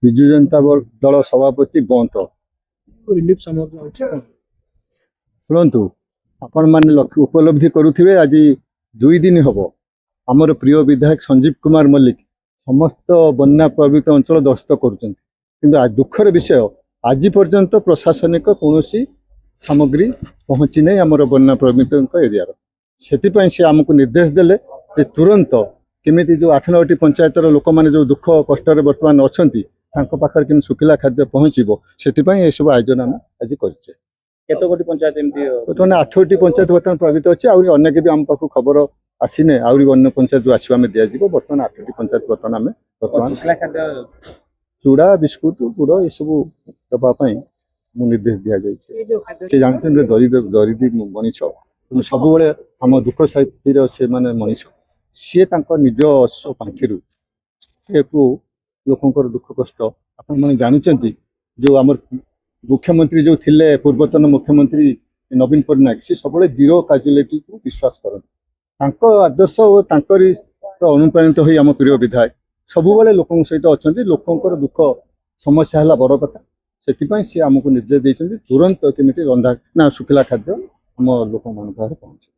ବିଜୁ ଜନତା ଦଳ ସଭାପତି ବନ୍ତ ରିଲିଫ ସାମଗ୍ରୀ ଅଛି କଣ? ଶୁଣନ୍ତୁ, ଆପଣମାନେ ଉପଲବ୍ଧି କରୁଥିବେ ଆଜି 2 ଦିନ ହବ ଆମର ପ୍ରିୟ ବିଧାୟକ ସଞ୍ଜୀବ କୁମାର ମଲ୍ଲିକ ସମସ୍ତ ବନ୍ୟା ପ୍ରଭାବିତ ଅଞ୍ଚଳ ଗସ୍ତ କରୁଛନ୍ତି, କିନ୍ତୁ ଦୁଃଖର ବିଷୟ ଆଜି ପର୍ଯ୍ୟନ୍ତ ପ୍ରଶାସନିକ କୌଣସି ସାମଗ୍ରୀ ପହଞ୍ଚି ନାହିଁ ଆମର ବନ୍ୟା ପ୍ରଭାବିତଙ୍କ ଏରିଆର। ସେଥିପାଇଁ ସେ ଆମକୁ ନିର୍ଦ୍ଦେଶ ଦେଲେ ଯେ ତୁରନ୍ତ କେମିତି ଯେଉଁ 8-9ଟି ପଞ୍ଚାୟତର ଲୋକମାନେ ଯେଉଁ ଦୁଃଖ କଷ୍ଟରେ ବର୍ତ୍ତମାନ ଅଛନ୍ତି ତାଙ୍କ ପାଖରେ କେମିତି ଶୁଖିଲା ଖାଦ୍ୟ ପହଞ୍ଚିବ, ସେଥିପାଇଁ ଏସବୁ ଆୟୋଜନ ଆମେ ଆଜି କରିଛେ। କେତେ ଗୋଟି ପଞ୍ଚାୟତ ଏମିତି ବର୍ତ୍ତମାନ 8ଟି ପଞ୍ଚାୟତ ବର୍ତ୍ତମାନ ପ୍ରଭାବିତ ଅଛି, ଆହୁରି ଅନେକ ବି ଆମ ପାଖକୁ ଖବର ଆସିନେ ଆହୁରି ଅନ୍ୟ ପଞ୍ଚାୟତ ଯେଉଁ ଆସିବ ଆମେ ଦିଆଯିବ। ବର୍ତ୍ତମାନ 8ଟି ପଞ୍ଚାୟତ ବର୍ତ୍ତମାନ ଆମେ ଶୁଖିଲା ଖାଦ୍ୟ ଚୁଡ଼ା ବିସ୍କୁଟ ଗୁଡ଼ ଏସବୁ ଦେବା ପାଇଁ ମୁଁ ନିର୍ଦ୍ଦେଶ ଦିଆଯାଇଛି। ସେ ଜାଣିଛନ୍ତି ଦରିଦ୍ରୀ ମଣିଷ, ସବୁବେଳେ ଆମ ଦୁଃଖ ସାଥିର ସେମାନେ ମଣିଷ, ସିଏ ତାଙ୍କ ନିଜ ପାଣ୍ଠିରୁ ସେକୁ ଲୋକଙ୍କର ଦୁଃଖ କଷ୍ଟ ଆପଣମାନେ ଜାଣିଛନ୍ତି। ଯେଉଁ ଆମର ମୁଖ୍ୟମନ୍ତ୍ରୀ ଯେଉଁ ଥିଲେ ପୂର୍ବତନ ମୁଖ୍ୟମନ୍ତ୍ରୀ ନବୀନ ପଟ୍ଟନାୟକ, ସେ ସବୁବେଳେ ଜିରୋ କାଜୁଆଲିଟିକୁ ବିଶ୍ୱାସ କରନ୍ତି। ତାଙ୍କ ଆଦର୍ଶ ଓ ତାଙ୍କରି ଅନୁପ୍ରାଣିତ ହୋଇ ଆମ ପ୍ରିୟ ବିଧାୟକ ସବୁବେଳେ ଲୋକଙ୍କ ସହିତ ଅଛନ୍ତି। ଲୋକଙ୍କର ଦୁଃଖ ସମସ୍ୟା ହେଲା ବଡ଼ କଥା, ସେଥିପାଇଁ ସେ ଆମକୁ ନିର୍ଦ୍ଦେଶ ଦେଇଛନ୍ତି ତୁରନ୍ତ କେମିତି ରନ୍ଧା ନା ଶୁଖିଲା ଖାଦ୍ୟ ଆମ ଲୋକମାନଙ୍କ ପାଖରେ ପହଞ୍ଚେ।